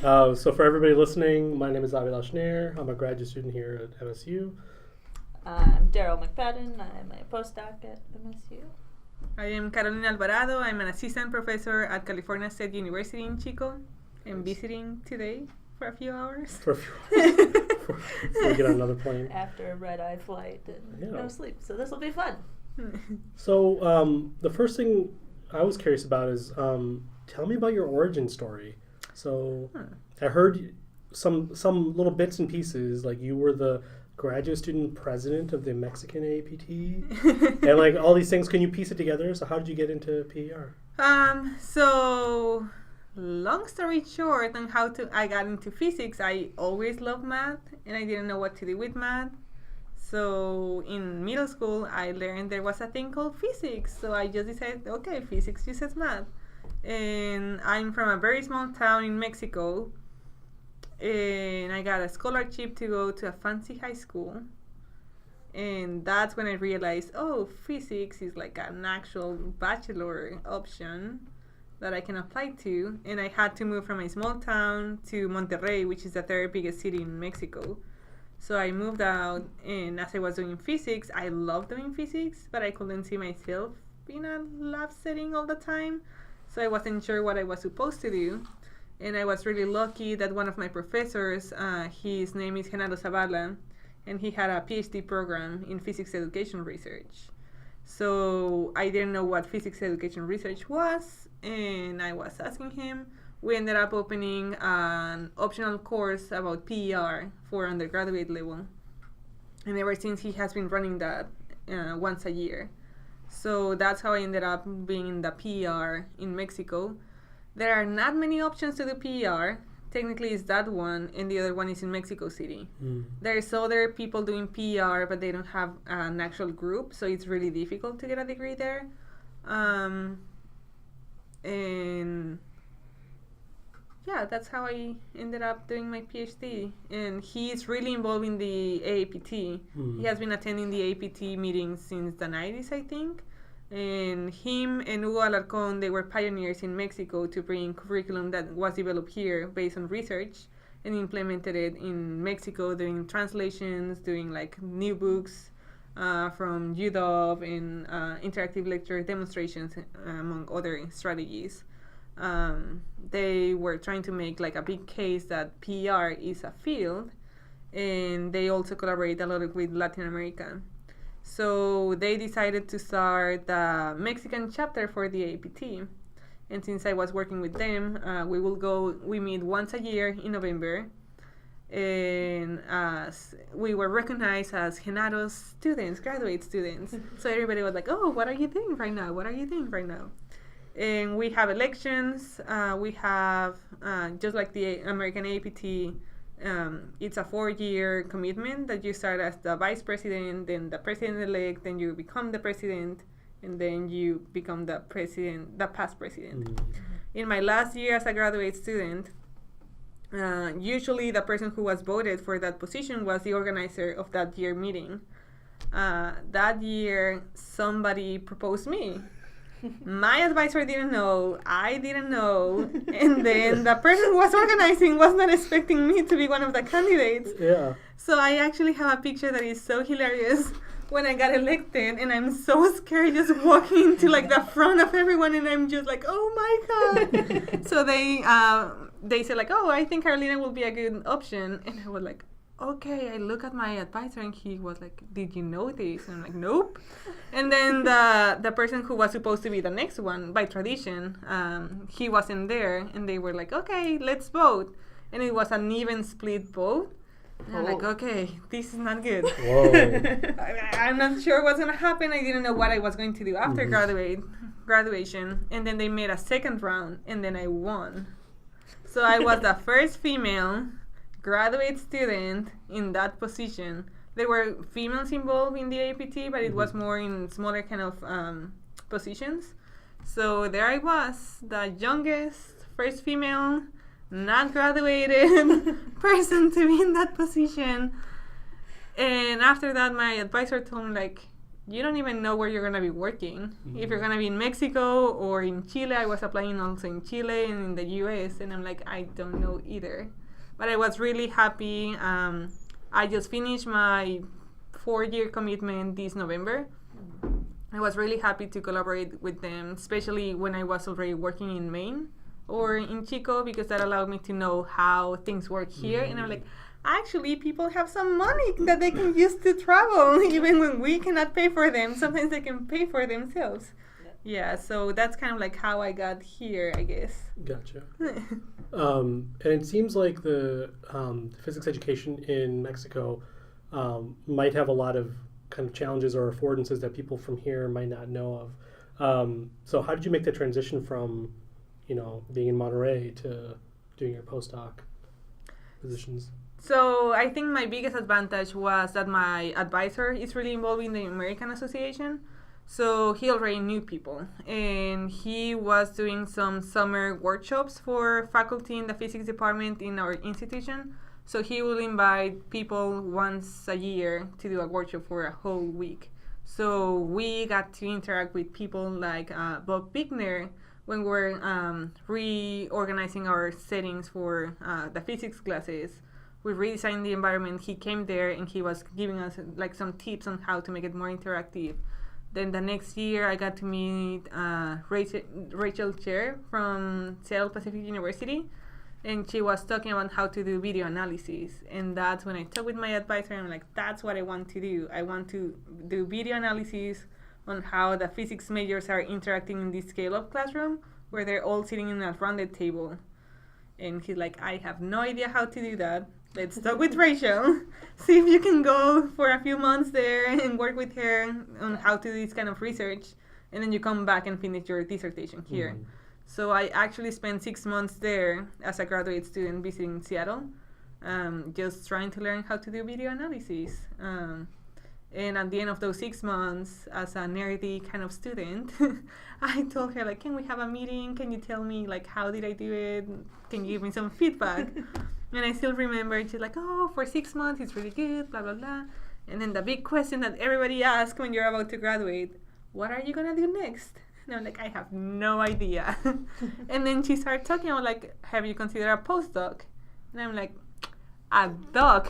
So for everybody listening, my name is Avila Schneer. I'm a graduate student here at MSU. I'm Daryl McFadden. I'm a postdoc at MSU. I am Carolina Alvarado. I'm an assistant professor at California State University in Chico. I'm visiting today for a few hours. For a few hours. Before we get on another plane. After a red-eye flight and no sleep. So this will be fun. So the first thing I was curious about is tell me about your origin story. So I heard some little bits and pieces, like you were the graduate student president of the Mexican AAPT and like all these things. Can you piece it together? So how did you get into PER? So long story short on how I got into physics, I always loved math and I didn't know what to do with math. So in middle school, I learned there was a thing called physics. So I just decided, okay, physics uses math. And I'm from a very small town in Mexico. And I got a scholarship to go to a fancy high school. And that's when I realized, oh, physics is like an actual bachelor option that I can apply to. And I had to move from my small town to Monterrey, which is the third biggest city in Mexico. So I moved out, and as I was doing physics, I loved doing physics, but I couldn't see myself in a lab setting all the time. So I wasn't sure what I was supposed to do. And I was really lucky that one of my professors, his name is Genaro Zavala, and he had a PhD program in physics education research. So I didn't know what physics education research was, and I was asking him. We ended up opening an optional course about PER for undergraduate level. And ever since, he has been running that once a year. So that's how I ended up being in the PER in Mexico. There are not many options to do PER. Technically, it's that one, and the other one is in Mexico City. There's other people doing PER, but they don't have an actual group, so it's really difficult to get a degree there. And yeah, that's how I ended up doing my PhD. And he's really involved in the AAPT. He has been attending the AAPT meetings since the 90s, I think. And him and Hugo Alarcón, they were pioneers in Mexico to bring curriculum that was developed here based on research and implemented it in Mexico, doing translations, doing like new books from UW and interactive lecture demonstrations, among other strategies. They were trying to make like a big case that PER is a field, and they also collaborate a lot with Latin America. So they decided to start the Mexican chapter for the APT. And since I was working with them, we meet once a year in November. And we were recognized as Genaro's students, graduate students. So everybody was like, oh, what are you doing right now? What are you doing right now? And we have elections. We have, just like the American APT, it's a 4-year commitment that you start as the vice president, then the president-elect, then you become the president, and then you become the president, the past president. In my last year as a graduate student, usually the person who was voted for that position was the organizer of that year meeting. That year, somebody proposed me. My advisor didn't know, I didn't know, and then the person who was organizing was not expecting me to be one of the candidates. Yeah. So I actually have a picture that is so hilarious when I got elected, and I'm so scared just walking to like the front of everyone, and I'm just like, oh my God. So they said like, oh, I think Carolina will be a good option, and I was like, okay. I look at my advisor, and he was like, did you know this? And I'm like, nope. And then the person who was supposed to be the next one, by tradition, he wasn't there, and they were like, okay, let's vote. And it was an even split vote. And I'm like, okay, this is not good. I'm not sure what's going to happen. I didn't know what I was going to do after graduation. And then they made a second round, and then I won. So I was the first female graduate student in that position. There were females involved in the APT, but it was more in smaller kind of positions. So there I was, the youngest, first female, not graduated person to be in that position. And after that, my advisor told me, like, you don't even know where you're going to be working. If you're going to be in Mexico or in Chile. I was applying also in Chile and in the US, and I'm like, I don't know either. But I was really happy. I just finished my 4-year commitment this November. I was really happy to collaborate with them, especially when I was already working in Maine or in Chico, because that allowed me to know how things work here. And I'm like, actually, people have some money that they can use to travel, even when we cannot pay for them. Sometimes they can pay for themselves. Yeah, so that's kind of like how I got here, I guess. Gotcha. And it seems like the physics education in Mexico might have a lot of kind of challenges or affordances that people from here might not know of. So how did you make the transition from, being in Monterey to doing your postdoc positions? So I think my biggest advantage was that my advisor is really involved in the American Association. So he already knew people, and he was doing some summer workshops for faculty in the physics department in our institution. So he will invite people once a year to do a workshop for a whole week. So we got to interact with people like Bob Bickner when we're reorganizing our settings for the physics classes. We redesigned the environment. He came there and he was giving us like some tips on how to make it more interactive. Then the next year I got to meet Rachel Chair from Seattle Pacific University, and she was talking about how to do video analysis. And that's when I talked with my advisor, and I'm like, that's what I want to do. I want to do video analysis on how the physics majors are interacting in this scale-up classroom where they're all sitting in a rounded table. And he's like, I have no idea how to do that. Let's talk with Rachel, see if you can go for a few months there and work with her on how to do this kind of research, and then you come back and finish your dissertation here. So I actually spent 6 months there as a graduate student visiting Seattle, just trying to learn how to do video analysis. And at the end of those 6 months, as a nerdy kind of student, I told her, like, can we have a meeting? Can you tell me, like, how did I do it? Can you give me some feedback? And I still remember, she's like, oh, for 6 months, it's really good, blah, blah, blah. And then the big question that everybody asks when you're about to graduate, what are you going to do next? And I'm like, I have no idea. And then she started talking about, like, have you considered a postdoc? And I'm like,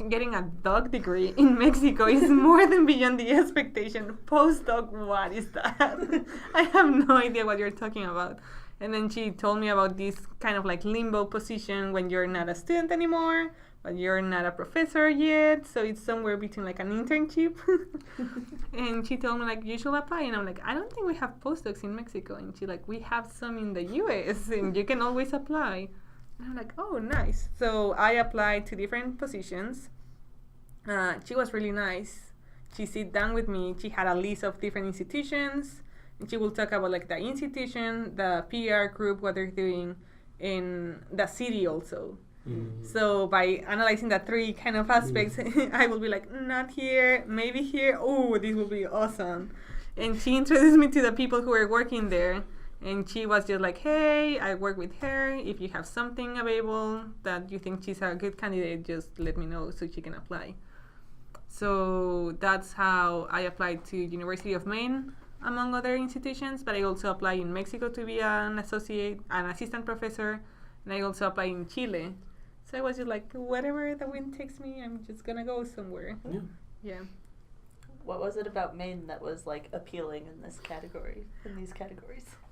getting a doc degree in Mexico is more than beyond the expectation. Postdoc, what is that? I have no idea what you're talking about. And then she told me about this kind of like limbo position when you're not a student anymore, but you're not a professor yet. So it's somewhere between like an internship. And she told me like, you should apply. And I'm like, I don't think we have postdocs in Mexico. And she's like, we have some in the US and you can always apply. And I'm like, oh, nice. So I applied to different positions. She was really nice. She sat down with me. She had a list of different institutions. And she will talk about like the institution, the PR group, what they're doing, and the city also. So by analyzing the 3 kind of aspects, I will be like, not here, maybe here. Oh, this will be awesome. And she introduced me to the people who were working there. And she was just like, hey, I work with her. If you have something available that you think she's a good candidate, just let me know so she can apply. So that's how I applied to University of Maine, among other institutions. But I also applied in Mexico to be an assistant professor. And I also applied in Chile. So I was just like, whatever the wind takes me, I'm just going to go somewhere. Yeah. What was it about Maine that was like appealing in these categories?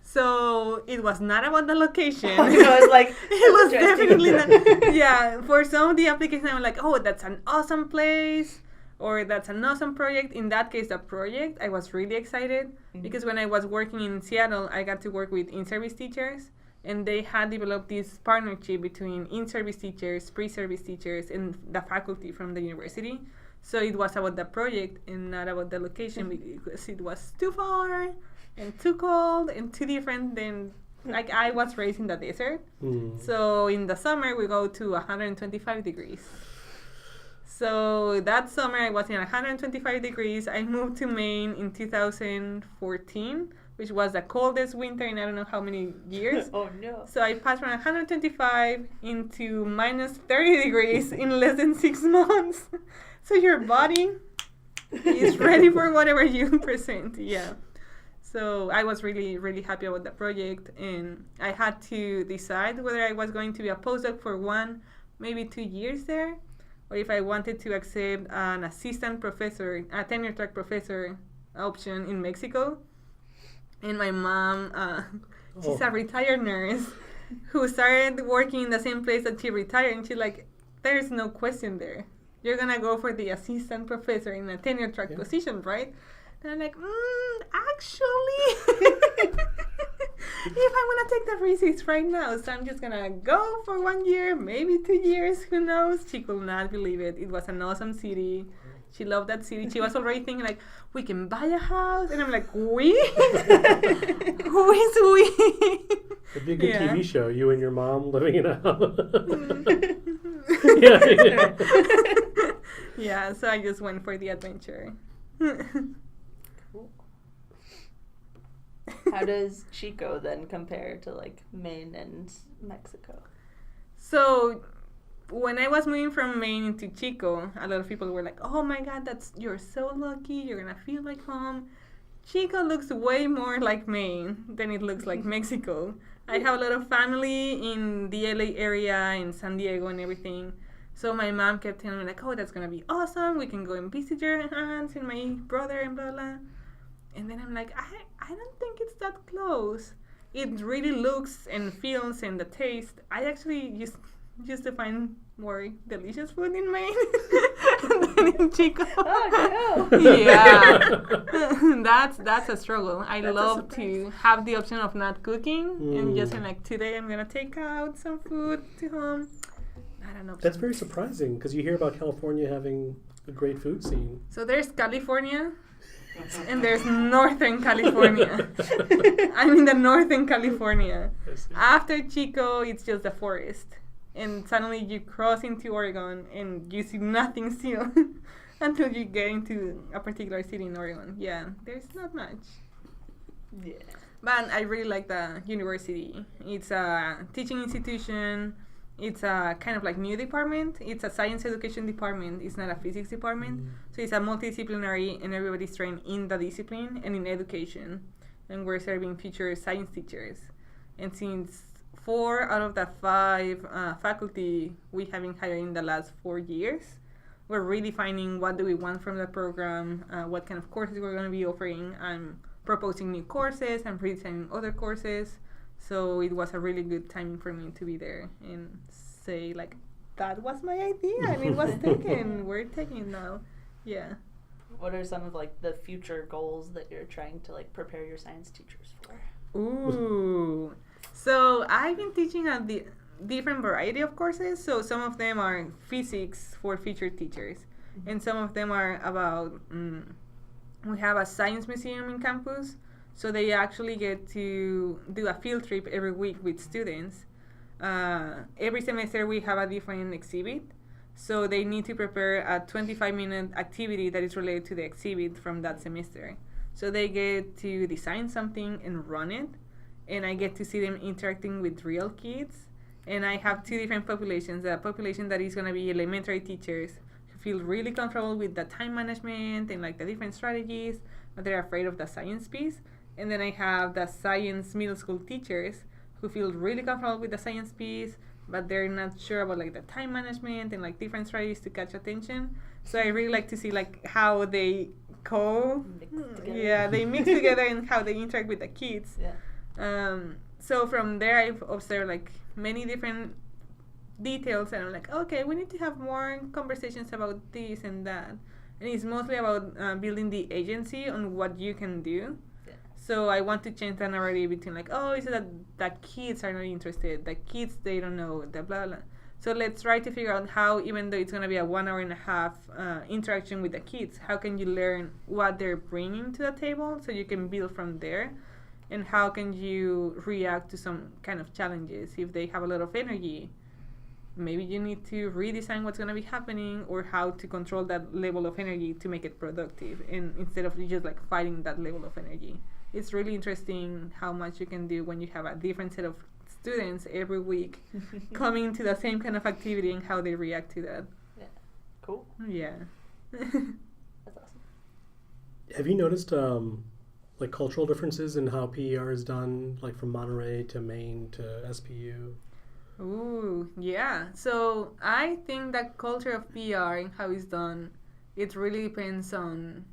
So it was not about the location. I was like, it was definitely not. Yeah, for some of the applications, I'm like, oh, that's an awesome place, or that's an awesome project. In that case, the project, I was really excited because when I was working in Seattle, I got to work with in-service teachers, and they had developed this partnership between in-service teachers, pre-service teachers, and the faculty from the university. So it was about the project and not about the location because it was too far and too cold and too different than, like, I was raised in the desert. So in the summer, we go to 125 degrees. So that summer, I was in 125 degrees. I moved to Maine in 2014, which was the coldest winter in I don't know how many years. Oh, no. So I passed from 125 into minus 30 degrees in less than 6 months. So your body He's ready for whatever you present. Yeah. So I was really, really happy about the project, and I had to decide whether I was going to be a postdoc for 1, maybe 2 years there, or if I wanted to accept an assistant professor, a tenure track professor option in Mexico. And my mom, she's a retired nurse who started working in the same place that she retired, and she's like, there's no question there. You're going to go for the assistant professor in a tenure track position, right? And I'm like, actually, if I want to take the risk, it's right now. So I'm just going to go for 1 year, maybe 2 years, who knows? She could not believe it. It was an awesome city. She loved that city. She was already thinking, like, we can buy a house. And I'm like, we? Who is we? It'd be a good TV show, you and your mom living in a house. Yeah, so I just went for the adventure. Cool. How does Chico then compare to like Maine and Mexico? So when I was moving from Maine into Chico, a lot of people were like, oh my god, you're so lucky, you're gonna feel like home. Chico looks way more like Maine than it looks like Mexico. I have a lot of family in the LA area, in San Diego and everything. So my mom kept telling me like, oh, that's gonna be awesome. We can go and visit your aunts and my brother and blah blah. And then I'm like, I don't think it's that close. It really looks and feels and the taste. I actually used to find more delicious food in Maine than in Chico. Oh no! Yeah, that's a struggle. I love to have the option of not cooking and just like today I'm gonna take out some food to home. I don't know. That's very surprising because you hear about California having a great food scene. So there's California and there's Northern California. I'm in the Northern California. After Chico, it's just a forest. And suddenly you cross into Oregon and you see nothing still until you get into a particular city in Oregon. Yeah, there's not much. Yeah. But I really like the university. It's a teaching institution. It's a kind of like new department. It's a science education department. It's not a physics department. So it's a multidisciplinary and everybody's trained in the discipline and in education. And we're serving future science teachers. And since 4 out of the 5 faculty we have been hiring in the last 4 years, we're really finding what do we want from the program, what kind of courses we're going to be offering. I'm proposing new courses. I'm redesigning other courses. So it was a really good timing for me to be there and say, like, that was my idea and it was taken. We're taking it now. Yeah. What are some of, like, the future goals that you're trying to, like, prepare your science teachers for? Ooh. So I've been teaching a different variety of courses. So some of them are physics for future teachers. And some of them are about, we have a science museum in campus. So they actually get to do a field trip every week with students. Every semester we have a different exhibit. So they need to prepare a 25-minute activity that is related to the exhibit from that semester. So they get to design something and run it. And I get to see them interacting with real kids. And I have 2 different populations. A population that is going to be elementary teachers who feel really comfortable with the time management and like the different strategies, but they're afraid of the science piece. And then I have the science middle school teachers who feel really comfortable with the science piece, but they're not sure about like the time management and like different strategies to catch attention. So I really like to see like how they they mix together and how they interact with the kids. Yeah. So from there I've observed like many different details and I'm like, okay, we need to have more conversations about this and that. And it's mostly about building the agency on what you can do. So I want to change the narrative between like, oh, is it that kids are not interested, the kids, they don't know, the blah, blah. So let's try to figure out how, even though it's going to be a 1.5 hour interaction with the kids, how can you learn what they're bringing to the table so you can build from there? And how can you react to some kind of challenges? If they have a lot of energy, maybe you need to redesign what's going to be happening or how to control that level of energy to make it productive, and instead of just like fighting that level of energy. It's really interesting how much you can do when you have a different set of students every week coming to the same kind of activity and how they react to that. Yeah. Cool. Yeah. That's awesome. Have you noticed like cultural differences in how PER is done, like from Monterey to Maine to SPU? Ooh, yeah. So I think that culture of PR and how it's done, it really depends on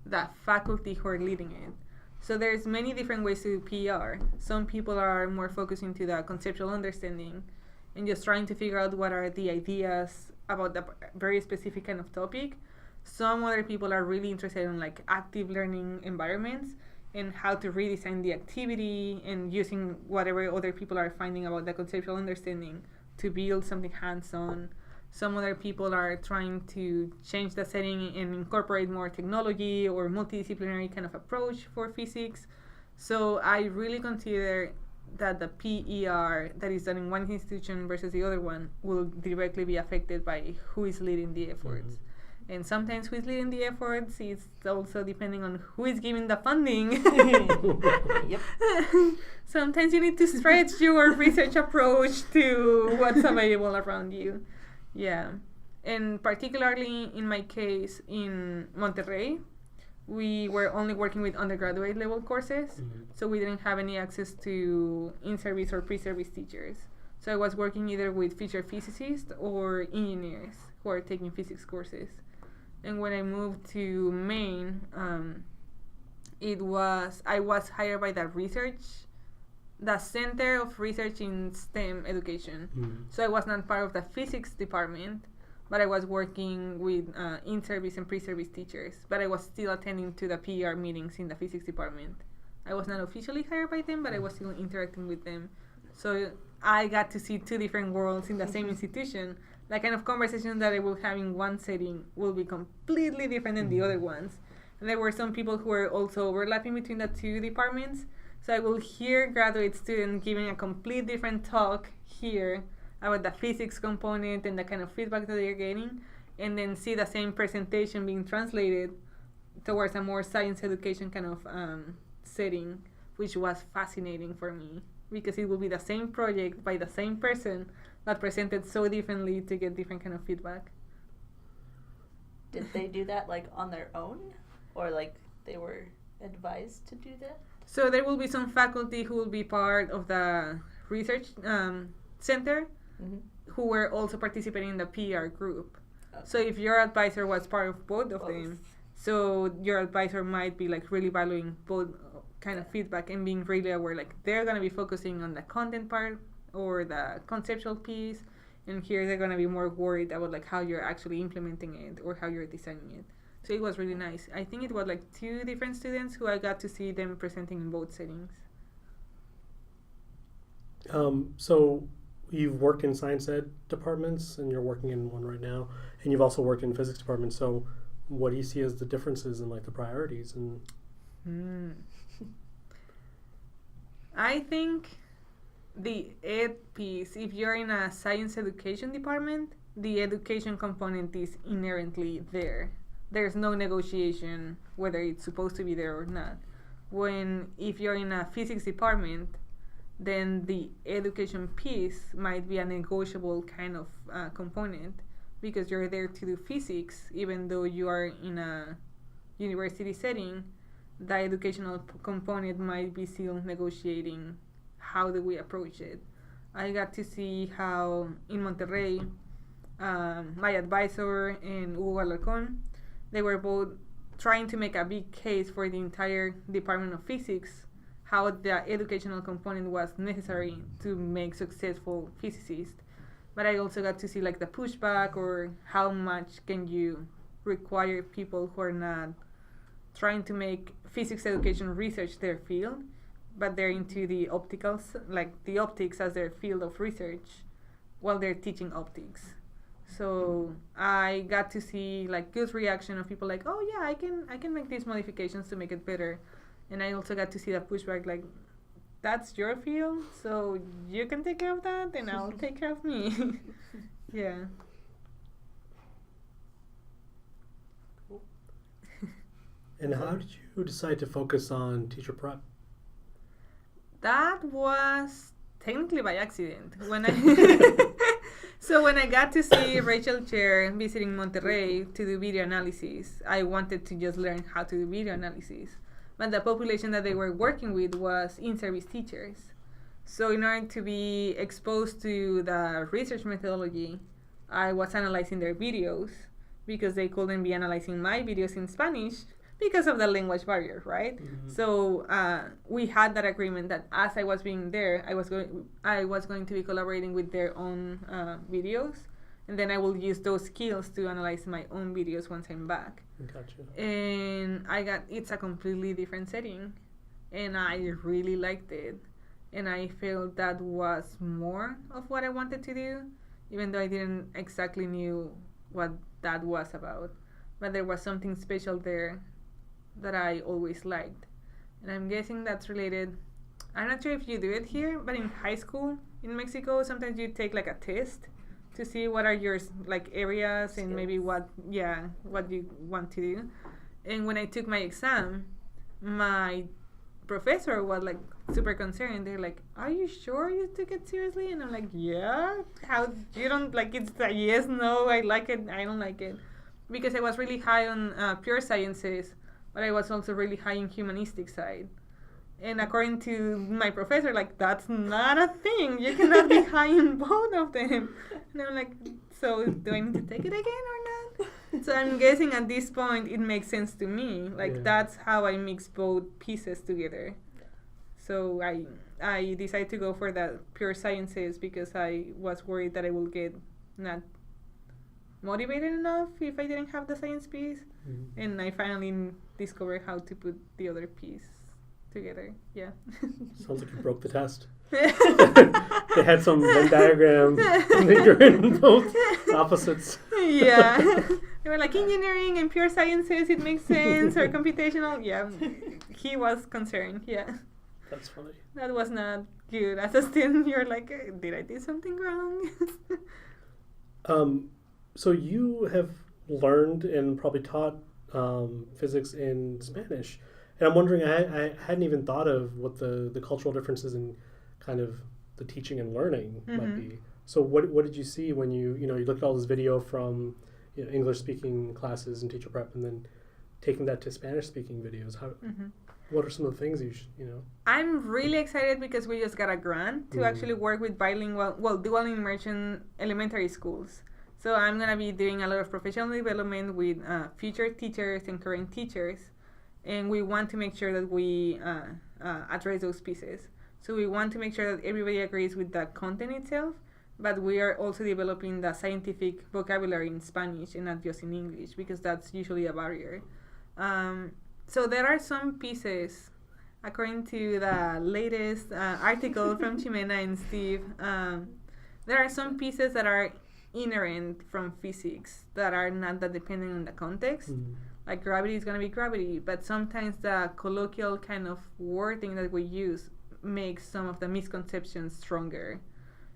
the faculty who are leading it. So there's many different ways to do PR. Some people are more focused into the conceptual understanding and just trying to figure out what are the ideas about the very specific kind of topic. Some other people are really interested in like active learning environments and how to redesign the activity and using whatever other people are finding about the conceptual understanding to build something hands-on. Some other people are trying to change the setting and incorporate more technology or multidisciplinary kind of approach for physics. So I really consider that the PER that is done in one institution versus the other one will directly be affected by who is leading the efforts. And sometimes who is leading the efforts is also depending on who is giving the funding. Yep. Sometimes you need to stretch your research approach to what's available around you. Yeah. And particularly in my case in Monterrey, we were only working with undergraduate level courses, so we didn't have any access to in-service or pre-service teachers. So I was working either with future physicists or engineers who are taking physics courses. And when I moved to Maine, I was hired by the Center of Research in STEM Education. So I was not part of the physics department, but I was working with in-service and pre-service teachers. But I was still attending to the PER meetings in the physics department. I was not officially hired by them, but I was still interacting with them. So I got to see two different worlds in the same institution. The kind of conversation that I will have in one setting will be completely different than the other ones. And there were some people who were also overlapping between the two departments. So I will hear graduate students giving a complete different talk here about the physics component and the kind of feedback that they're getting, and then see the same presentation being translated towards a more science education kind of setting, which was fascinating for me because it will be the same project by the same person but presented so differently to get different kind of feedback. Did they do that like on their own, or like they were advised to do that? So there will be some faculty who will be part of the research center who were also participating in the PR group. Okay. So if your advisor was part of both of them, so your advisor might be like really valuing both kind of feedback and being really aware, like they're going to be focusing on the content part or the conceptual piece, and here they're going to be more worried about like how you're actually implementing it or how you're designing it. So it was really nice. I think it was like two different students who I got to see them presenting in both settings. So you've worked in science ed departments and you're working in one right now, and you've also worked in physics departments. So what do you see as the differences in like the priorities? And I think the ed piece, if you're in a science education department, the education component is inherently there. There's no negotiation whether it's supposed to be there or not. If you're in a physics department, then the education piece might be a negotiable kind of component because you're there to do physics, even though you are in a university setting. The educational component might be still negotiating how do we approach it. I got to see how in Monterrey, my advisor and Hugo Alarcón, they were both trying to make a big case for the entire Department of Physics, how the educational component was necessary to make successful physicists. But I also got to see like the pushback, or how much can you require people who are not trying to make physics education research their field, but they're into the opticals, like the optics as their field of research, while they're teaching optics. So I got to see like good reaction of people like, oh yeah, I can make these modifications to make it better. And I also got to see the pushback like, that's your field, so you can take care of that and I'll take care of me. Yeah. And how did you decide to focus on teacher prep? That was technically by accident. When I So when I got to see Rachel Chair visiting Monterrey to do video analysis, I wanted to just learn how to do video analysis. But the population that they were working with was in-service teachers. So in order to be exposed to the research methodology, I was analyzing their videos because they couldn't be analyzing my videos in Spanish because of the language barrier, right? Mm-hmm. So we had that agreement that as I was being there, I was going to be collaborating with their own videos, and then I will use those skills to analyze my own videos once I'm back. Gotcha. And it's a completely different setting, and I really liked it, and I felt that was more of what I wanted to do, even though I didn't exactly knew what that was about, but there was something special there that I always liked. And I'm guessing that's related. I'm not sure if you do it here, but in high school in Mexico, sometimes you take like a test to see what are your like areas skills. And maybe what you want to do. And when I took my exam, my professor was like super concerned. They're like, "Are you sure you took it seriously?" And I'm like, "Yeah. How you don't like it's a yes, no, I like it, I don't like it." Because I was really high on pure sciences, but I was also really high in humanistic side. And according to my professor, like, that's not a thing. You cannot be high in both of them. And I'm like, so do I need to take it again or not? So I'm guessing at this point it makes sense to me. Like, that's how I mix both pieces together. So I decided to go for the pure sciences because I was worried that I will get not motivated enough if I didn't have the science piece. Mm-hmm. And I finally discovered how to put the other piece together. Yeah. Sounds like you broke the test. They had some Venn diagram and they were in both opposites. Yeah. They were like engineering and pure sciences, it makes sense, or computational. Yeah. He was concerned. Yeah. That's funny. That was not good. As a student, you're like, did I do something wrong? So you have learned and probably taught physics in Spanish. And I'm wondering, I hadn't even thought of what the cultural differences in kind of the teaching and learning might be. So what did you see when you looked at all this video from English speaking classes and teacher prep, and then taking that to Spanish speaking videos? What are some of the things I'm really excited because we just got a grant to actually work with dual immersion elementary schools. So I'm going to be doing a lot of professional development with future teachers and current teachers. And we want to make sure that we address those pieces. So we want to make sure that everybody agrees with the content itself, but we are also developing the scientific vocabulary in Spanish and not just in English, because that's usually a barrier. So there are some pieces, according to the latest article from Ximena and Steve, there are some pieces that are inherent from physics that are not that dependent on the context. Like gravity is going to be gravity, but sometimes the colloquial kind of wording that we use makes some of the misconceptions stronger.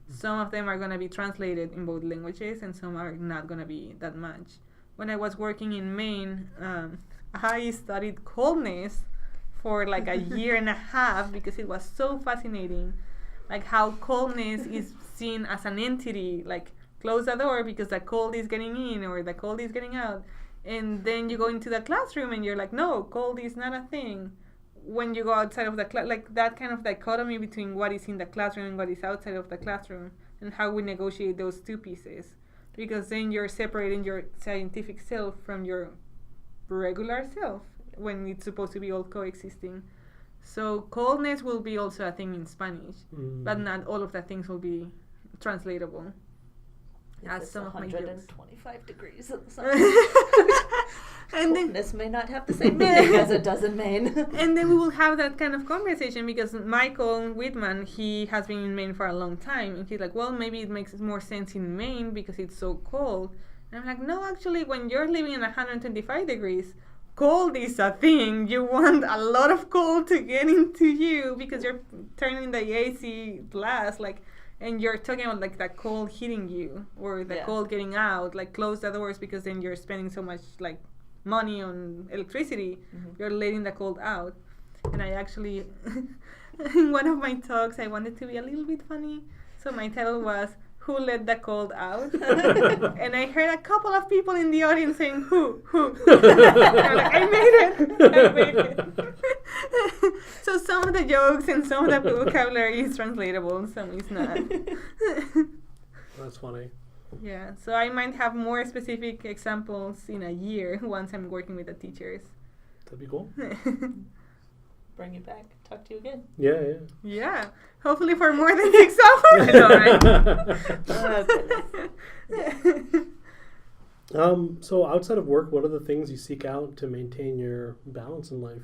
Some of them are going to be translated in both languages, and some are not going to be that much. When I was working in Maine, I studied coldness for like a year and a half because it was so fascinating. Like how coldness is seen as an entity, like close the door because the cold is getting in or the cold is getting out. And then you go into the classroom and you're like, no, cold is not a thing. When you go outside of the class, like that kind of dichotomy between what is in the classroom and what is outside of the classroom, and how we negotiate those two pieces. Because then you're separating your scientific self from your regular self when it's supposed to be all coexisting. So coldness will be also a thing in Spanish, but not all of the things will be translatable. As some of my 125 degrees in the summer. And coldness may not have the same meaning as it does in Maine. And then we will have that kind of conversation because Michael Whitman, he has been in Maine for a long time, and he's like, well, maybe it makes more sense in Maine because it's so cold. And I'm like, no, actually, when you're living in 125 degrees, cold is a thing. You want a lot of cold to get into you because you're turning the AC blast, like, and you're talking about like the cold hitting you or the cold getting out. Like, close the doors because then you're spending so much like money on electricity. You're letting the cold out. And I actually, in one of my talks, I wanted to be a little bit funny. So my title was, who let the cold out. And I heard a couple of people in the audience saying, who? I'm like, I made it. So some of the jokes and some of the vocabulary is translatable, some is not. That's funny. Yeah, so I might have more specific examples in a year once I'm working with the teachers. That'd be cool. Bring you back. Talk to you again. Yeah. Yeah, hopefully for more than 6 hours. I know, right? So outside of work, what are the things you seek out to maintain your balance in life?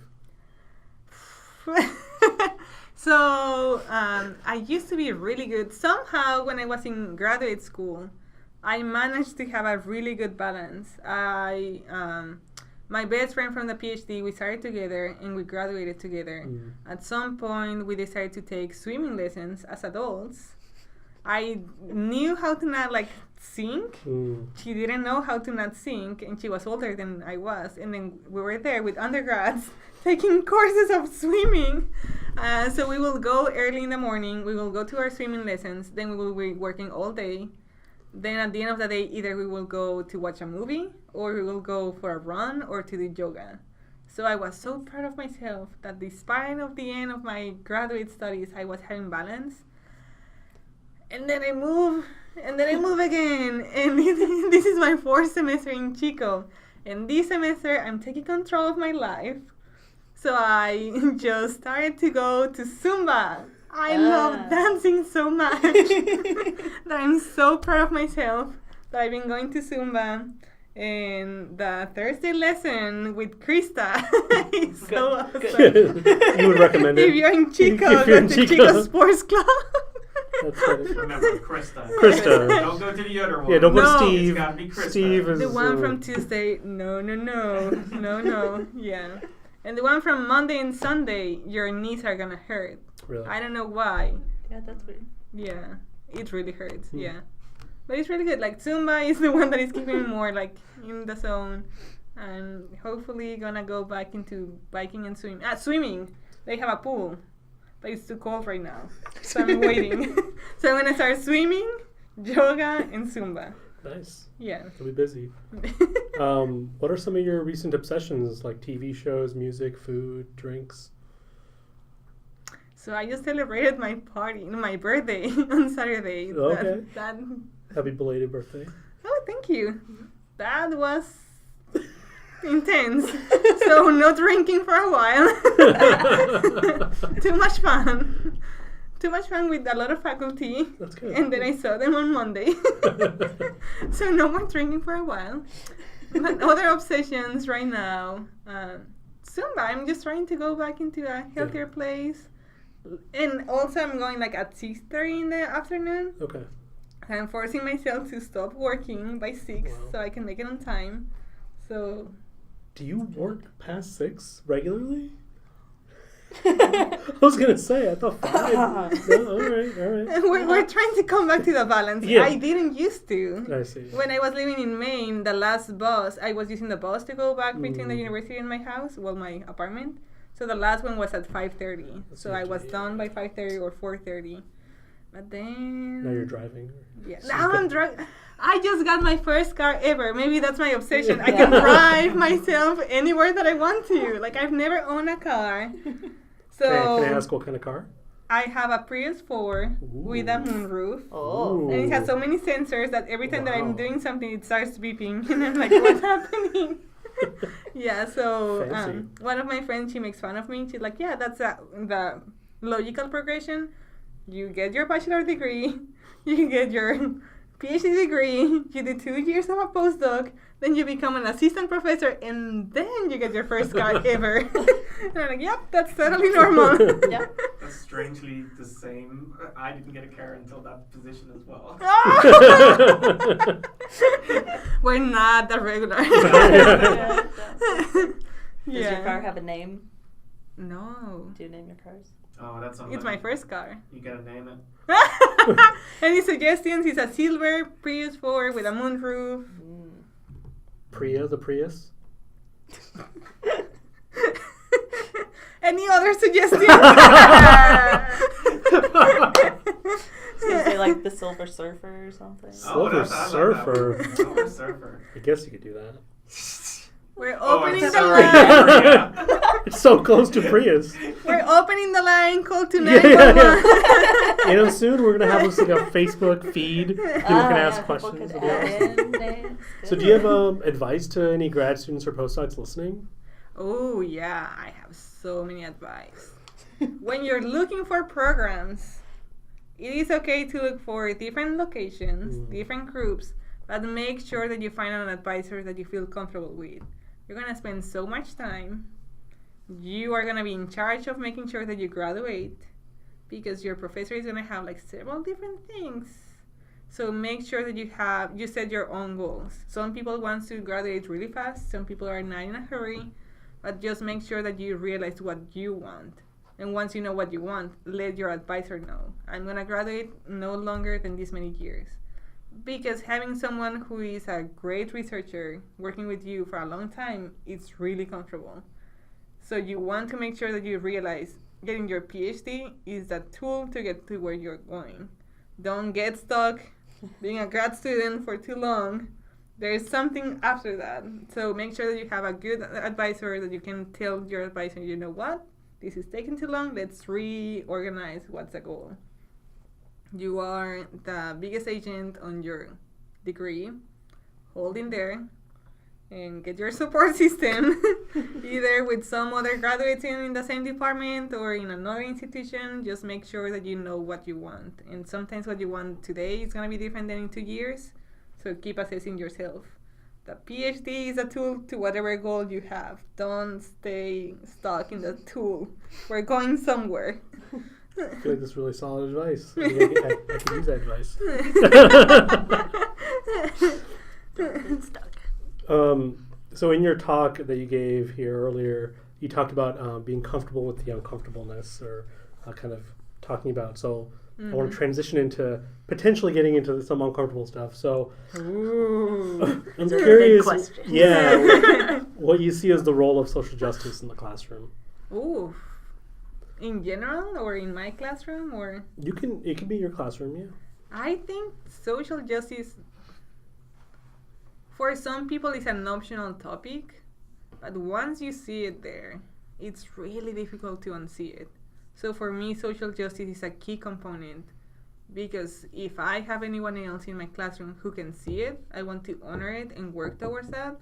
So I used to be really good. Somehow when I was in graduate school, I managed to have a really good balance. My best friend from the PhD, we started together and we graduated together. At some point, we decided to take swimming lessons as adults. I knew how to not sink. She didn't know how to not sink, and she was older than I was. And then we were there with undergrads taking courses of swimming. So we will go early in the morning. We will go to our swimming lessons. Then we will be working all day. Then at the end of the day, either we will go to watch a movie, or we will go for a run, or to do yoga. So I was so proud of myself that despite of the end of my graduate studies, I was having balance. And then I move again. And this is my 4th semester in Chico. And this semester, I'm taking control of my life. So I just started to go to Zumba. I love dancing so much that I'm so proud of myself that I've been going to Zumba. And the Thursday lesson with Krista is so awesome. You would recommend it? If you're in Chico, go to Chico Sports Club. That's funny. Remember, Krista. Don't go to the other one. Yeah, don't put No. Steve. It's gotta be Krista. Steve is The one from Tuesday, no. Yeah. And the one from Monday and Sunday, your knees are gonna hurt. Really? I don't know why. Yeah, that's weird. Yeah, it really hurts. Yeah, but it's really good. Zumba is the one that is keeping me more in the zone, and hopefully gonna go back into biking and swimming. Swimming. They have a pool, but it's too cold right now, so I'm waiting. So I'm gonna start swimming, yoga, and Zumba. Nice. Yeah. You'll be busy. What are some of your recent obsessions, like TV shows, music, food, drinks? So I just celebrated my birthday on Saturday. Okay. That Happy belated birthday. Oh, thank you. That was intense. So no drinking for a while. Too much fun. Too much fun with a lot of faculty. That's good. And then I saw them on Monday. So no more drinking for a while. But other obsessions right now. Zumba. I'm just trying to go back into a healthier place. And also I'm going at 6:30 in the afternoon. Okay. I'm forcing myself to stop working by 6 Wow. so I can make it on time. So Do you work past 6 regularly? I was gonna say, I thought 5. No, all right. we're trying to come back to the balance. Yeah. I didn't used to. I see. When I was living in Maine, the last bus, I was using the bus to go back between the university and my house, my apartment. So the last one was at 5:30. So I was done by 5:30 or 4:30. But then... Now you're driving. Yeah. So Now you've I'm got- driving. I just got my first car ever. Maybe that's my obsession. I can drive myself anywhere that I want to. I've never owned a car. So Can I ask what kind of car? I have a Prius 4 with a moonroof. Oh. And it has so many sensors that every time that I'm Wow. doing something, it starts beeping. And I'm like, what's happening? Yeah, so Fancy. one of my friends, she makes fun of me. She's like, yeah, that's the logical progression. You get your bachelor degree, you get your PhD degree, you do 2 years of a postdoc, then you become an assistant professor, and then you get your first car ever. And I'm like, yep, that's totally normal. Yeah. That's strangely the same. I didn't get a car until that position as well. We're not that regular. Yeah. Does Yeah. your car have a name? No. Do you name your cars? Oh, that's on It's my first car. You gotta name it. Any suggestions? It's a silver Prius 4 with a moonroof. Priya, the Prius? Any other suggestions? was gonna say like the Silver Surfer or something. Silver I like that Surfer. one. Silver Surfer. I guess you could do that. We're Oh, I'm opening the sorry. line. Yeah. It's so close to Prius. We're opening the line. Call to Yeah, 911. soon we're gonna have this like a Facebook feed. People can ask people questions. could Yeah. add in names. So, do you have advice to any grad students or postdocs listening? Oh yeah, I have so many advice. When you're looking for programs, it is okay to look for different locations, different groups, but make sure that you find an advisor that you feel comfortable with. You're gonna spend so much time. You are gonna be in charge of making sure that you graduate, because your professor is gonna have like several different things. So make sure that you set your own goals. Some people want to graduate really fast. Some people are not in a hurry, but just make sure that you realize what you want. And once you know what you want, let your advisor know. I'm gonna graduate no longer than this many years. Because having someone who is a great researcher working with you for a long time, it's really comfortable. So you want to make sure that you realize getting your PhD is a tool to get to where you're going. Don't get stuck being a grad student for too long. There's something after that. So make sure that you have a good advisor that you can tell your advisor, you know what? This is taking too long. Let's reorganize what's the goal. You are the biggest agent on your degree. Hold in there and get your support system, either with some other graduates in the same department or in another institution. Just make sure that you know what you want. And sometimes what you want today is going to be different than in 2 years. So keep assessing yourself. The PhD is a tool to whatever goal you have. Don't stay stuck in the tool. We're going somewhere. I feel like that's really solid advice. I could use that advice. Don't get stuck. So in your talk that you gave here earlier, you talked about being comfortable with the uncomfortableness, or kind of talking about. So I want to transition into potentially getting into some uncomfortable stuff. So Ooh. I'm curious, Big question. yeah, what you see as the role of social justice in the classroom. Ooh. In general, or in my classroom, or? It can be your classroom, yeah. I think social justice, for some people, is an optional topic, but once you see it there, it's really difficult to unsee it. So for me, social justice is a key component, because if I have anyone else in my classroom who can see it, I want to honor it and work towards that.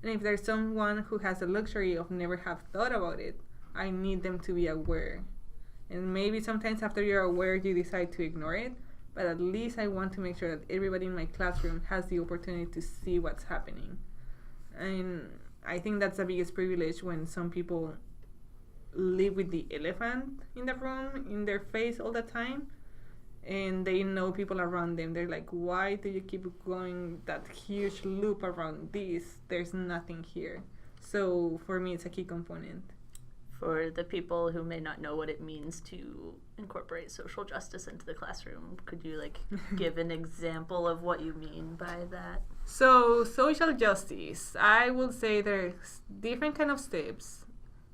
And if there's someone who has the luxury of never have thought about it, I need them to be aware. And maybe sometimes after you're aware, you decide to ignore it, but at least I want to make sure that everybody in my classroom has the opportunity to see what's happening. And I think that's the biggest privilege, when some people live with the elephant in the room, in their face all the time, and they know people around them. They're like, why do you keep going that huge loop around this? There's nothing here. So for me, it's a key component. For the people who may not know what it means to incorporate social justice into the classroom, could you give an example of what you mean by that? So social justice, I will say there's different kind of steps.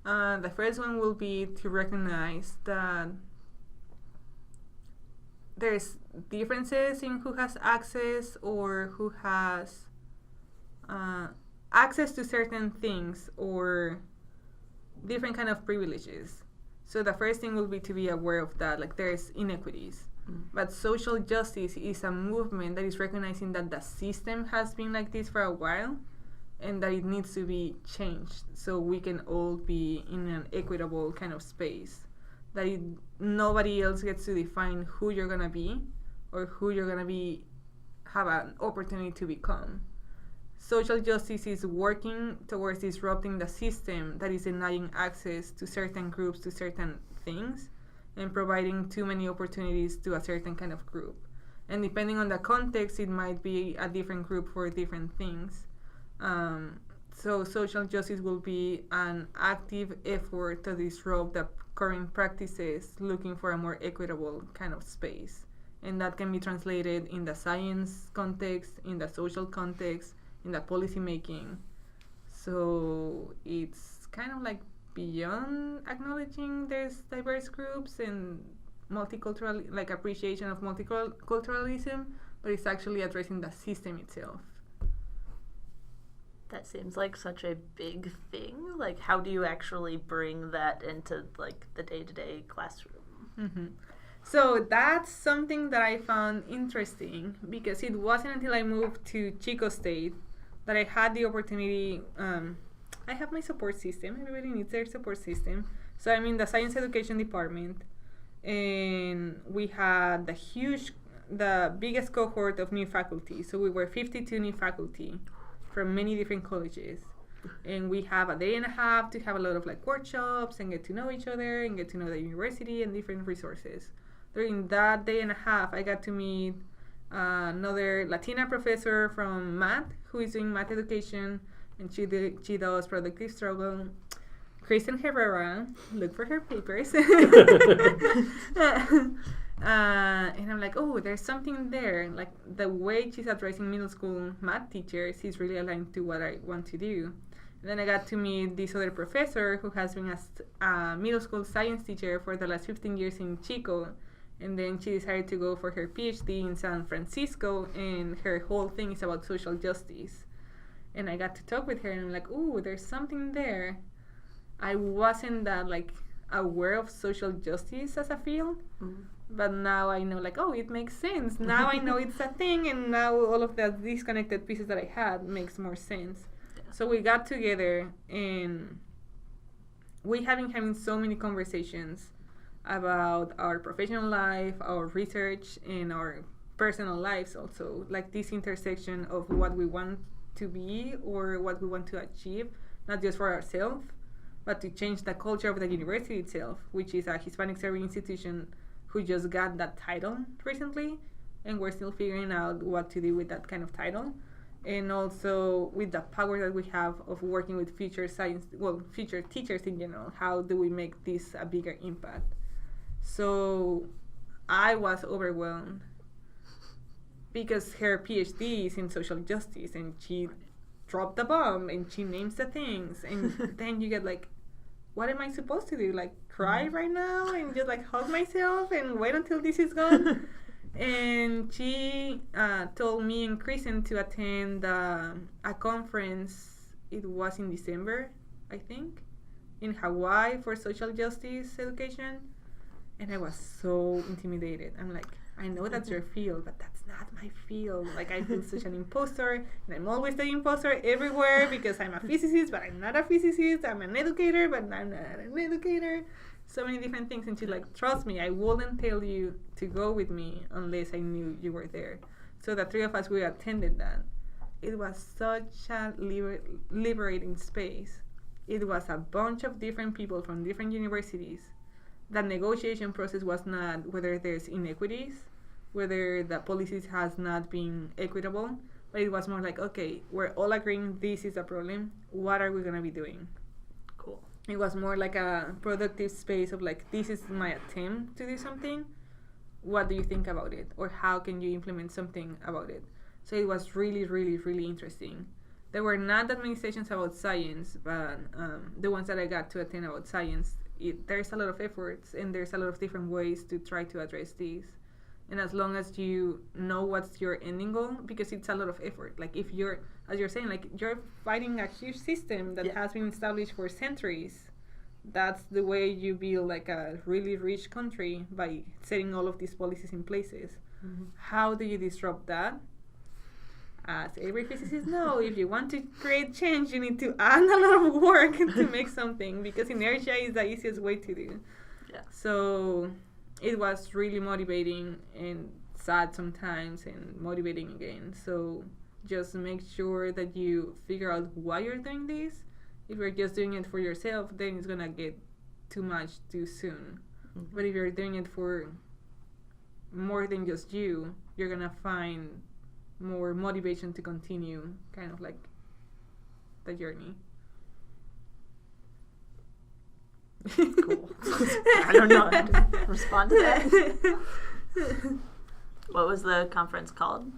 The first one will be to recognize that there's differences in who has access, or who has access to certain things, or different kind of privileges. So the first thing will be to be aware of that, there's inequities. But social justice is a movement that is recognizing that the system has been like this for a while, and that it needs to be changed so we can all be in an equitable kind of space. That nobody else gets to define who you're gonna be, or who you're gonna have an opportunity to become. Social justice is working towards disrupting the system that is denying access to certain groups to certain things, and providing too many opportunities to a certain kind of group. And depending on the context, it might be a different group for different things. So social justice will be an active effort to disrupt the current practices, looking for a more equitable kind of space. And that can be translated in the science context, in the social context, in the policy making. So it's kind of beyond acknowledging there's diverse groups and multicultural, like appreciation of multiculturalism, but it's actually addressing the system itself. That seems like such a big thing. Like, how do you actually bring that into like the day-to-day classroom? Mm-hmm. So that's something that I found interesting, because it wasn't until I moved to Chico State that I had the opportunity. I have my support system. Everybody needs their support system. So I'm in the science education department, and we had the biggest cohort of new faculty. So we were 52 new faculty from many different colleges. And we have a day and a half to have a lot of like workshops and get to know each other and get to know the university and different resources. During that day and a half, I got to meet another Latina professor from math who is doing math education, and she does productive struggle. Kristen Herrera, look for her papers. And I'm like, oh, there's something there. Like the way she's addressing middle school math teachers is really aligned to what I want to do. And then I got to meet this other professor who has been a middle school science teacher for the last 15 years in Chico. And then she decided to go for her PhD in San Francisco, and her whole thing is about social justice. And I got to talk with her, and I'm like, ooh, there's something there. I wasn't that like aware of social justice as a field, but now I know, like, oh, it makes sense. Now I know it's a thing, and now all of the disconnected pieces that I had makes more sense. So we got together, and we have been having so many conversations about our professional life, our research, and our personal lives also. Like this intersection of what we want to be or what we want to achieve, not just for ourselves, but to change the culture of the university itself, which is a Hispanic serving institution who just got that title recently, and we're still figuring out what to do with that kind of title. And also with the power that we have of working with future teachers in general, how do we make this a bigger impact? So I was overwhelmed because her PhD is in social justice, and she dropped the bomb and she names the things, and then you get like, what am I supposed to do? Like cry right now and just like hug myself and wait until this is gone? And she told me and Kristen to attend a conference. It was in December, I think, in Hawaii for social justice education. And I was so intimidated. I'm like, I know that's your field, but that's not my field. Like, I feel such an imposter, and I'm always the imposter everywhere because I'm a physicist, but I'm not a physicist. I'm an educator, but I'm not an educator. So many different things. And she's like, trust me, I wouldn't tell you to go with me unless I knew you were there. So the three of us, we attended that. It was such a liberating space. It was a bunch of different people from different universities. The negotiation process was not whether there's inequities, whether the policies has not been equitable, but it was more like, okay, we're all agreeing this is a problem. What are we going to be doing? Cool. It was more like a productive space of like, this is my attempt to do something. What do you think about it? Or how can you implement something about it? So it was really, really, really interesting. There were not that many sessions about science, but the ones that I got to attend about science, there's a lot of efforts and there's a lot of different ways to try to address these. And as long as you know what's your ending goal, because it's a lot of effort. Like if you're, as you're saying, like you're fighting a huge system that has been established for centuries. That's the way you build like a really rich country, by setting all of these policies in places. Mm-hmm. How do you disrupt that? As every physicist knows, if you want to create change, you need to add a lot of work to make something, because inertia is the easiest way to do. Yeah. So it was really motivating and sad sometimes, and motivating again. So just make sure that you figure out why you're doing this. If you're just doing it for yourself, then it's gonna get too much too soon. Mm-hmm. But if you're doing it for more than just you, you're gonna find more motivation to continue kind of like the journey. Cool. I don't know how to respond to that. What was the conference called?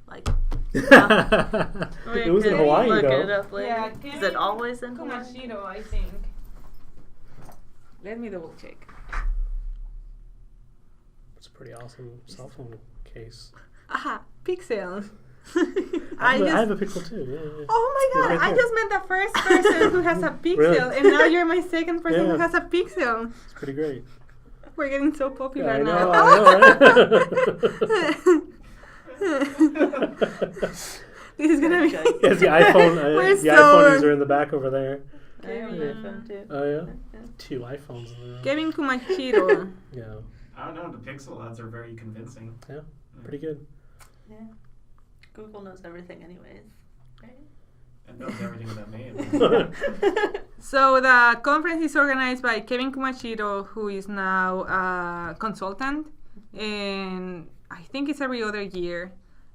Like, it was in Hawaii, look though. it up later. Yeah, is it always in Hawaii? Komashiro, I think. Let me double check. It's a pretty awesome cell phone case. Aha, Pixel. I have a Pixel too. Yeah. Oh my god! Right I there. just met the first person who has a Pixel, Really? and now you're my second person Yeah. who has a Pixel. It's pretty great. We're getting so popular I now. This is gonna be. Yes, the iPhone. We're The so- iPhonies are in the back over there. I have an iPhone too. Oh yeah, 2 iPhones in there. Kevin Kumachiro. Yeah, I don't know. The pixel ads are very convincing. pretty good. Yeah. Google knows everything anyways. Right? And knows everything about me. So the conference is organized by Kevin Kumachiro, who is now a consultant, and I think it's every other year.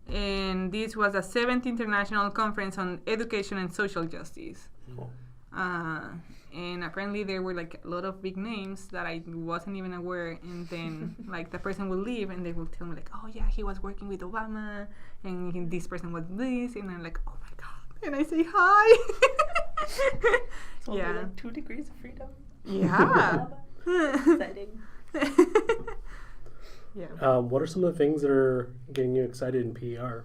And this was the 7th International Conference on Education and Social Justice. Cool. And apparently there were like a lot of big names that I wasn't even aware. And then like the person will leave and they will tell me like, oh yeah, he was working with Obama, and this person was this, and I'm like, oh my god. And I say hi. It's only Yeah. like 2 degrees of freedom. Yeah. Exciting. Yeah. What are some of the things that are getting you excited in PER?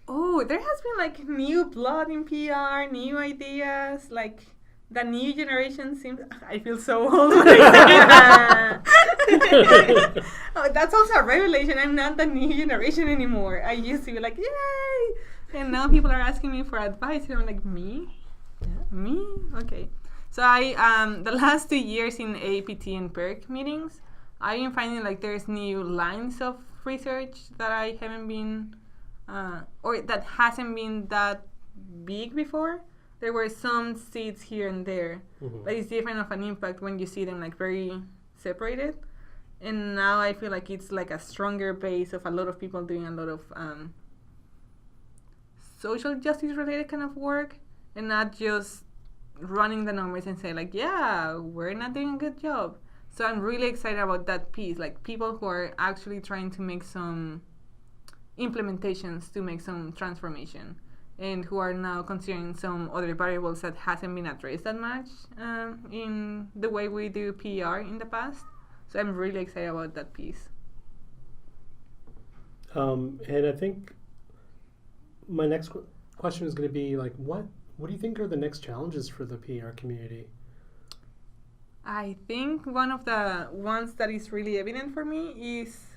Oh, there has been like new blood in PR, new ideas, like the new generation seems. I feel so old when I say that. Oh, that's also a revelation. I'm not the new generation anymore. I used to be like, yay! And now people are asking me for advice, and I'm like, me? Yeah. Me? Okay. So I the last 2 years in APT and PERC meetings, I've been finding like there's new lines of research that I haven't been or that hasn't been that big before. There were some seeds here and there, but it's different of an impact when you see them like very separated. And now I feel like it's like a stronger base of a lot of people doing a lot of social justice related kind of work, and not just running the numbers and say like, yeah, we're not doing a good job. So I'm really excited about that piece, like people who are actually trying to make some implementations to make some transformation, and who are now considering some other variables that hasn't been addressed that much in the way we do PR in the past. So I'm really excited about that piece. And I think my next question is going to be like, what do you think are the next challenges for the PR community? I think one of the ones that is really evident for me is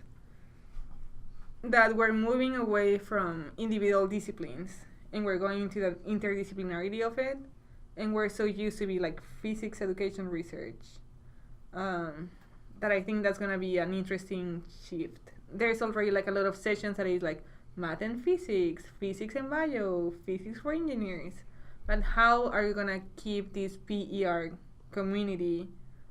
that we're moving away from individual disciplines and we're going into the interdisciplinarity of it, and we're so used to be like physics education research that I think that's going to be an interesting shift. There's already like a lot of sessions that is like math and physics, physics and bio, physics for engineers, but how are you going to keep this PER community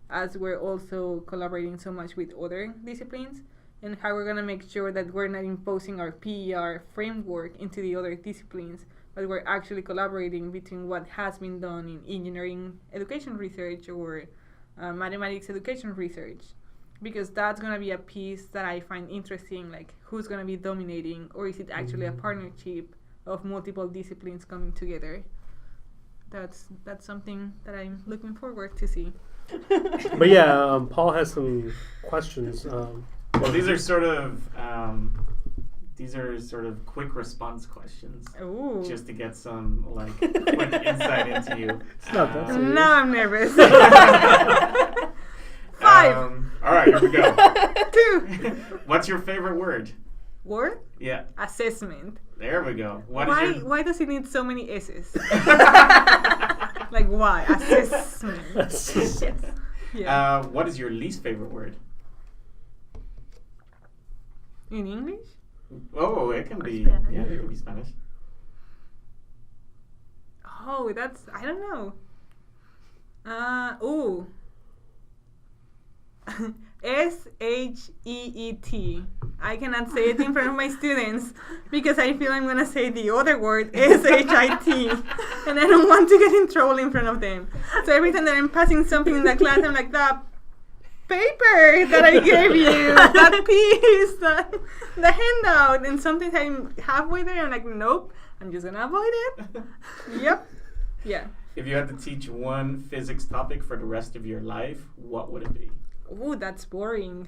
as we're also collaborating so much with other disciplines, and how we're going to make sure that we're not imposing our PER framework into the other disciplines, but we're actually collaborating between what has been done in engineering education research or mathematics education research, because that's going to be a piece that I find interesting, like who's going to be dominating, or is it actually a partnership of multiple disciplines coming together? That's something that I'm looking forward to see. But yeah, Paul has some questions. Well, these are sort of quick response questions, Ooh. just to get some like quick insight into you. It's not that serious. Now I'm nervous. 5. All right, here we go. 2. What's your favorite word? Word? Yeah, Assessment. there we go. Why does it need so many S's? Like why? Assessment. Yeah. What is your least favorite word? In English? Oh, it can be. Spanish. Yeah, it can be Spanish. Oh, that's, I don't know. Ooh. SHEET. I cannot say it in front of my students because I feel I'm going to say the other word, SHIT. And I don't want to get in trouble in front of them. So every time that I'm passing something in the class, I'm like, the paper that I gave you, that piece, the handout. And sometimes I'm halfway there, I'm like, nope, I'm just going to avoid it. Yep. Yeah. If you had to teach one physics topic for the rest of your life, what would it be? Ooh, that's boring.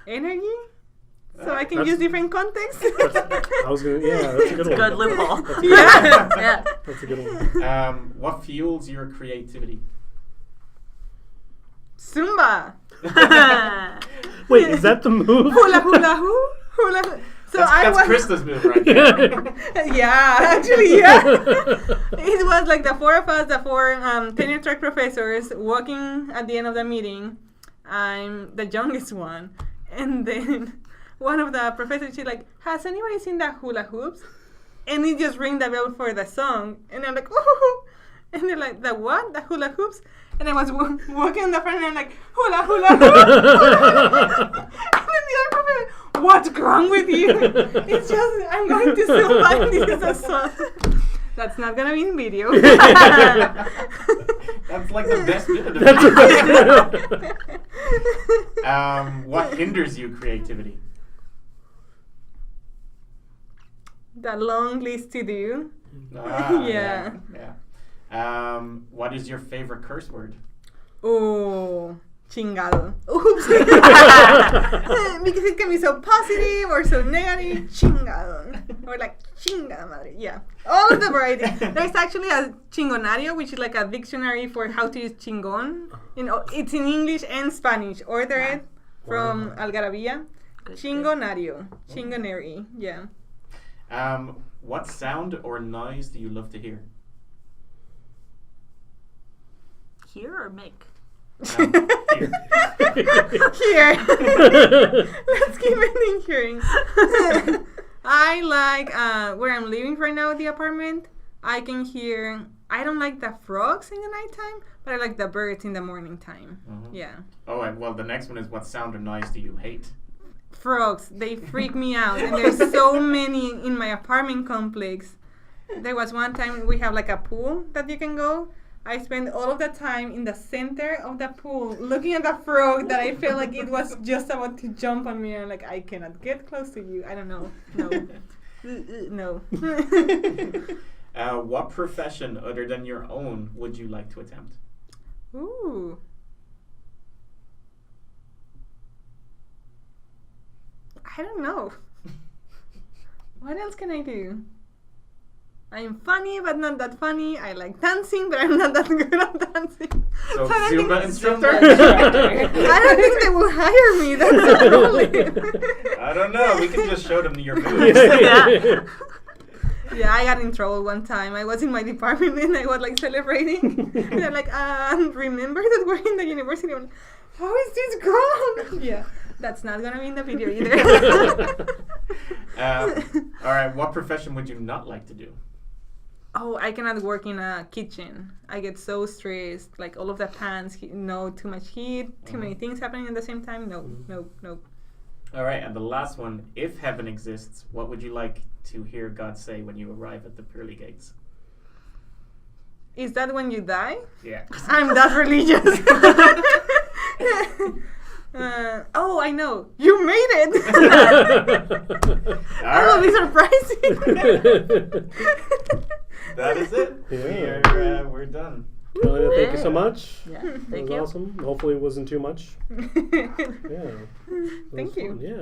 Energy? So I can That's- use different contexts? I was gonna. Yeah, that's a good one. Good loophole. That's a good Yeah. Yeah. That's a good one. What fuels your creativity? Zumba. Wait, is that the move? Hula hula hoo. Hula hoo. So That's I was. Krista's move right there. Yeah, actually, yeah. It was like the four of us, the four tenure track professors, walking at the end of the meeting. I'm the youngest one. And then one of the professors, she's like, has anybody seen the hula hoops? And he just rang the bell for the song. And I'm like, ooh. And they're like, the what? The hula hoops? And I was walking in the front and I'm like, hula hula hoop. And then the other professor, what's wrong with you? It's just, I'm going to Zumba and this is a song. That's not going to be in video. That's like the best bit of That's it. What hinders you creativity? The long list to do. Yeah. What is your favorite curse word? Oh, chingado. Oops. Because it can be so positive or so negative. Chingado. Or like chingada madre. Yeah. All of the variety. There's actually a chingonario, which is like a dictionary for how to use chingon. It's in English and Spanish. Order it from Algarabía. Chingonario. Chingonary. Yeah. What sound or noise do you love to hear? Hear or make? Here. Here. Let's keep ending hearing. I like where I'm living right now, the apartment. I can hear. I don't like the frogs in the nighttime, but I like the birds in the morning time. Mhm. Yeah. Oh, and well, the next one is what sound or noise do you hate? Frogs, they freak me out, and there's so many in my apartment complex. There was one time we have like a pool that you can go. I spent all of the time in the center of the pool looking at the frog that I felt like it was just about to jump on me, and like, I cannot get close to you. I don't know. No. No. What profession other than your own would you like to attempt? Ooh. I don't know. What else can I do? I'm funny, but not that funny. I like dancing, but I'm not that good at dancing. So I don't Zumba think- instructor? I don't think they will hire me. That's the problem. I don't know. We can just show them your moves. Yeah. Yeah, I got in trouble one time. I was in my department and I was like celebrating. And they're like, remember that we're in the university? I'm like, how is this going? Yeah, that's not going to be in the video either. All right. What profession would you not like to do? Oh, I cannot work in a kitchen. I get so stressed. Like all of the pans, too much heat, too many things happening at the same time. No. All right. And the last one, if heaven exists, what would you like to hear God say when you arrive at the pearly gates? Is that when you die? Yeah. I'm that religious. Oh, I know. You made it. That will be surprising. That is it. Yeah. We're done. Carolina, thank you so much. Yeah. That Thank was you. awesome. Hopefully it wasn't too much. Yeah. That Thank was you. fun, yeah.